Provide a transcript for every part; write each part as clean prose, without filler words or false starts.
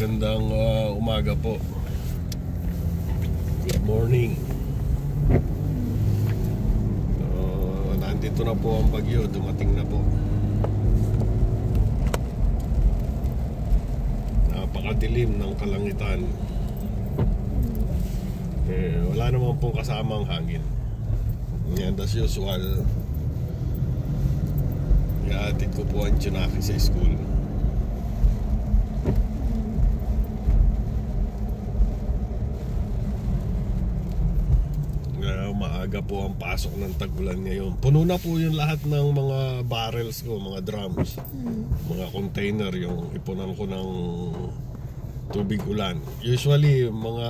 Magandang umaga po. Good morning. Nandito na po ang bagyo, dumating na po. Napakadilim ng kalangitan. Wala naman pong kasamang hangin. And as usual, ihahatid ko po ang Junaki sa school. Maaga po ang pasok ng tag-ulan ngayon. Puno na po yung lahat ng mga barrels ko, mga drums, mga container, yung ipunan ko ng tubig ulan. Usually mga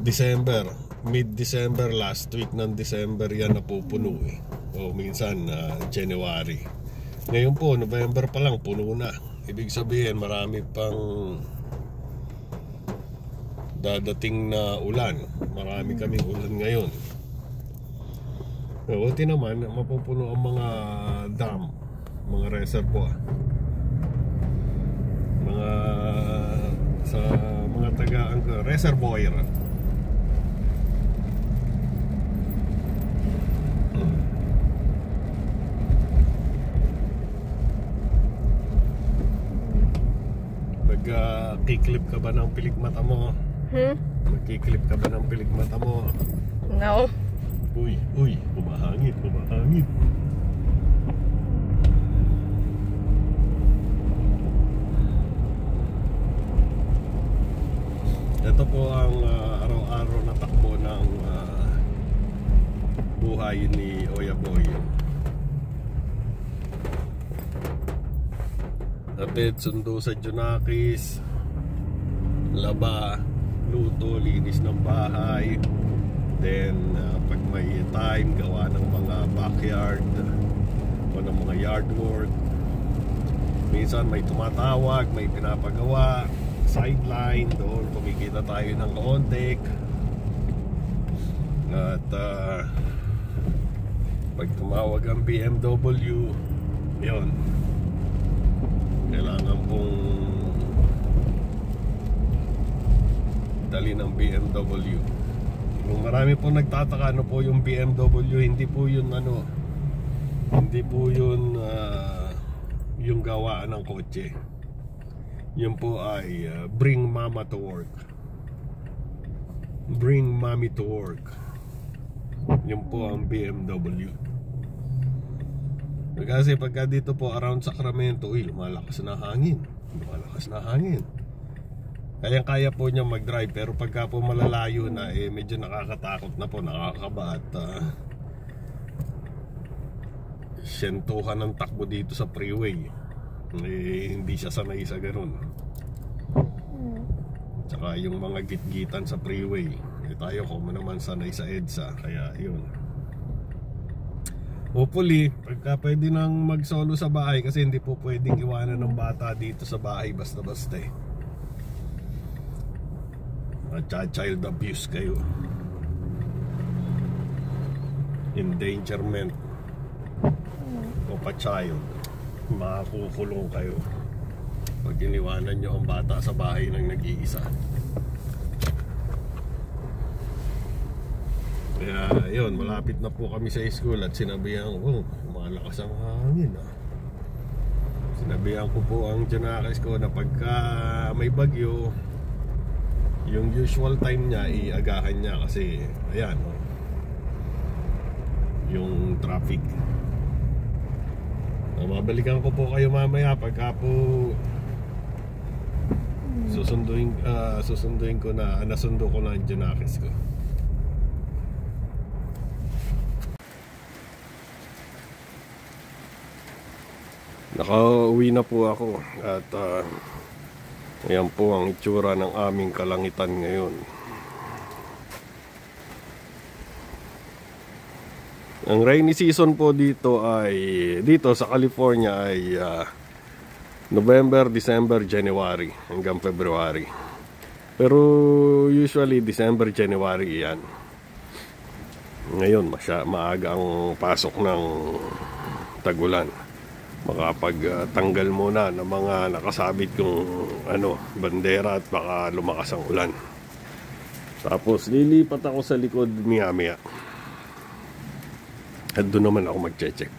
December, mid-December, last week ng December yan napupuno eh. O minsan January. Ngayon po, November pa lang, puno na. Ibig sabihin marami pang dadating na ulan. Marami kaming ulan ngayon. Buti naman mapupuno ang mga dam, mga reservoir, mga sa mga tagaan ko, reservoir. Magkiklip ka ba ng pilikmata mo? Magkiklip ka ba ng pilikmata mo? No. Uy, humahangin. Ito po ang araw-araw na takbo ng buhay ni Oyaboy. Hatid, sundo sa Junakis, laba, luto, linis ng bahay. Then pag may time, gawa ng mga backyard o ng mga yard work. Minsan may tumatawag, may pinapagawa, sideline, doon kumikita tayo ng kaontek. At pag tumawag ang BMW, yun, kailangan pong dali ng BMW. Kung marami po nagtataka ano po yung BMW, hindi po yun yung gawaan ng kotse. Yun po ay bring mama to work. Bring mommy to work. Yun po ang BMW. Kasi pagka dito po around Sacramento, lumalakas na hangin. Kaya po niya mag-drive, pero pagka po malalayo na, medyo nakakatakot na po, nakakaba. At sentuhan ng takbo dito sa freeway, hindi siya sanay sa ganun. Tsaka yung mga gitgitan sa freeway, tayo ko naman sanay sa EDSA. Kaya yun, hopefully pagka pwede nang mag-solo sa bahay, kasi hindi po pwedeng iwanan ng bata dito sa bahay basta-basta child abuse kayo, endangerment of a child, makakukulong kayo pag iniwanan nyo ang bata sa bahay ng nag-iisa. Kaya yun, malapit na po kami sa school at sinabihan ko, malakas ang hangin Sinabihan ko po ang Junakis ko na pagka may bagyo, yung usual time niya, iagahan niya kasi ayan, yung traffic. Mabalikan ko po kayo mamaya pagka po susunduin ko na, nasundo ko na ang Junakis ko. Nakauwi na po ako at ayan po ang itsura ng aming kalangitan ngayon. Ang rainy season po dito sa California ay November, December, January hanggang February. Pero usually December, January yan. Ngayon maaga ang pasok ng tag-ulan. makapagtanggal muna ng mga nakasabit kong bandera at baka lumakas ang ulan. Tapos lilipat ako sa likod maya at doon naman ako magche-check.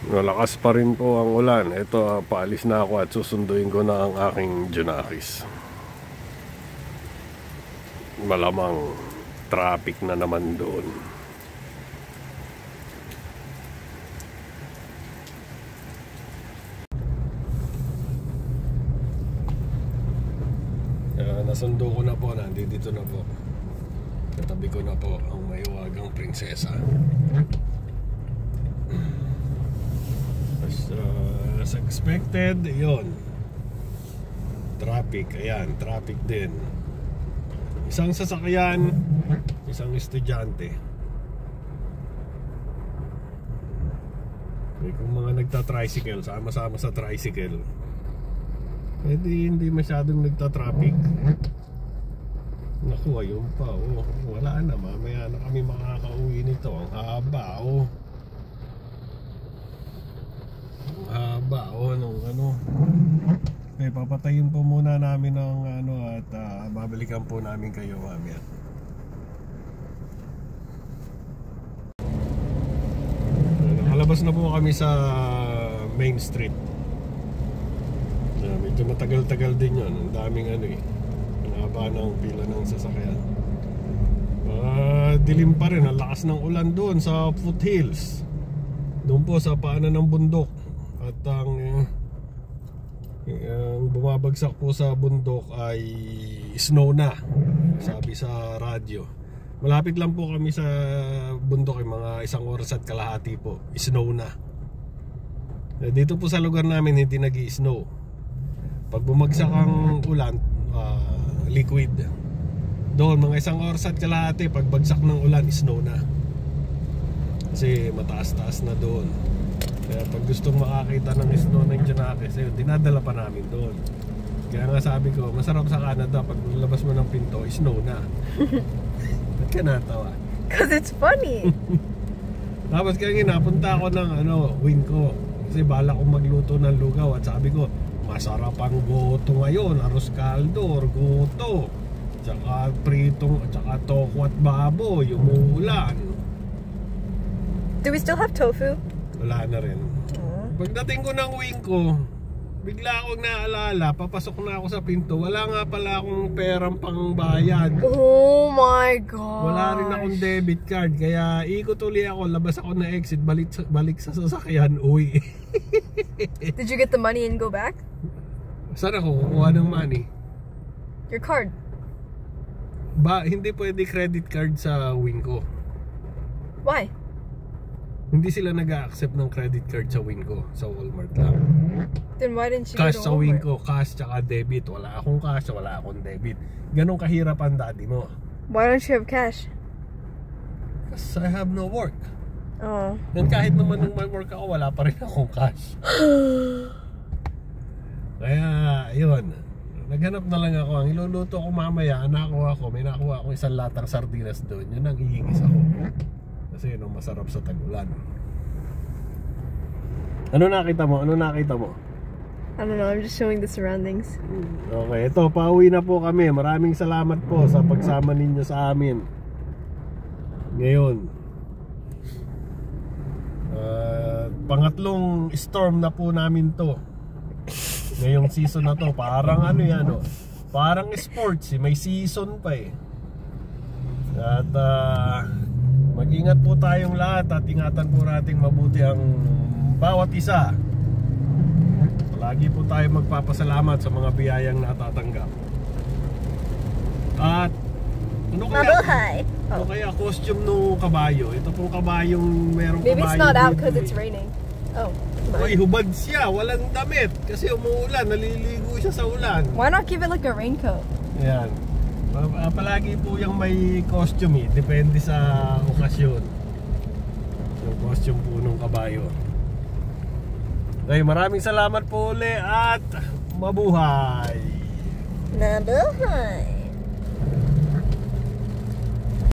Malakas pa rin po ang ulan. Ito, paalis na ako at susunduin ko na ang aking Junakis. Malamang traffic na naman doon. Nasundo ko na po, nandito na po. Katabi ko na po ang maiwagang prinsesa. As expected, yon. Traffic, ayan, traffic din. Isang sasakyan, isang estudyante. Kung mga nagta-tricycle, sama-sama sa tricycle, hindi masyadong nagta-traffic. Naku, ayun pa, wala na, mamaya na kami makakauwi nito. Ang haba, Okay, papatayin po muna namin ng at babalikan po namin kayo mamaya. Nakalabas na po kami sa Main Street. Medyo matagal-tagal din yun. Ang daming ang haba ng pila ng sasakyan. Dilim pa rin, ang lakas ng ulan doon sa foothills. Doon po sa paanan ng bundok. At ang bumabagsak po sa bundok ay snow na, sabi sa radyo. Malapit lang po kami sa bundok, mga 1 oras at kalahati po, snow na. Dito po sa lugar namin hindi nag-i-snow. Pag bumagsak ang ulan, liquid. Doon mga 1 oras at kalahati, pag bagsak ng ulan, snow na. Kasi mataas-taas na doon. Kaya pag gustong makakita ng snow ng Junakis, dinadala pa namin doon. Kaya nga sabi ko, masarap sa Canada, pag labas mo ng pinto, snow na. Ba't ka natawa? Because it's funny. Tapos kaya napunta ako ng wing ko. Kasi bala kong magluto ng lugaw. At sabi ko, masarap ang goto ngayon. Arroz caldo or goto. Tsaka pritong, tsaka toko at baboy. Umuulan. Do we still have tofu? Wala na rin. Pagdating ko ng wing ko, bigla akong naalala, papasok na ako sa pinto, wala nga pala akong perang pangbayad. Oh my gosh. Wala rin akong debit card, kaya ikot uli ako, labas ako na exit, balik sa sasakyan, uwi. Did you get the money and go back? Saan ako kukuha ng money? Your card. Hindi pwede credit card sa Winco. Why? Hindi sila nag-accept ng credit card sa Winco, sa Walmart lang. Then why didn't you Cash go sa to Walmart? Winco, cash tsaka debit. Wala akong cash, wala akong debit. Ganong kahirap ang daddy mo. Why don't you have cash? Because I have no work. Oh. And kahit naman nung may work ako, wala pa rin akong cash. Kaya, yun. Naghanap na lang ako. Ang iluluto ko mamaya, may nakuha ako isang latang sardinas doon. Yun ang iingis ako. Kasi yun ang masarap sa tag-ulan. Ano nakita mo? I don't know, I'm just showing the surroundings. Okay, ito, pauwi na po kami. Maraming salamat po sa pagsama ninyo sa amin. Ngayon, pangatlong storm na po namin to. Ngayong season na to. Parang ano yan, oh. Parang sports, may season pa eh. At mag-ingat po tayong lahat at ingatan po nating mabuti ang bawat isa. Lagi po tayo magpapasalamat sa mga biyayang natatanggap. At ano kaya costume no kabayo? Ito pong kabayong merong Maybe kabayo. it's not out dito because eh. it's raining. Oh. Uy, hubad siya, walang damit kasi umuulan, naliligo siya sa ulan. Why not give it like a raincoat? Ayan. Palagi po yung may costume eh. Depende sa okasyon. Yung costume po ng kabayo. Okay, maraming salamat po ulit at mabuhay! Mabuhay!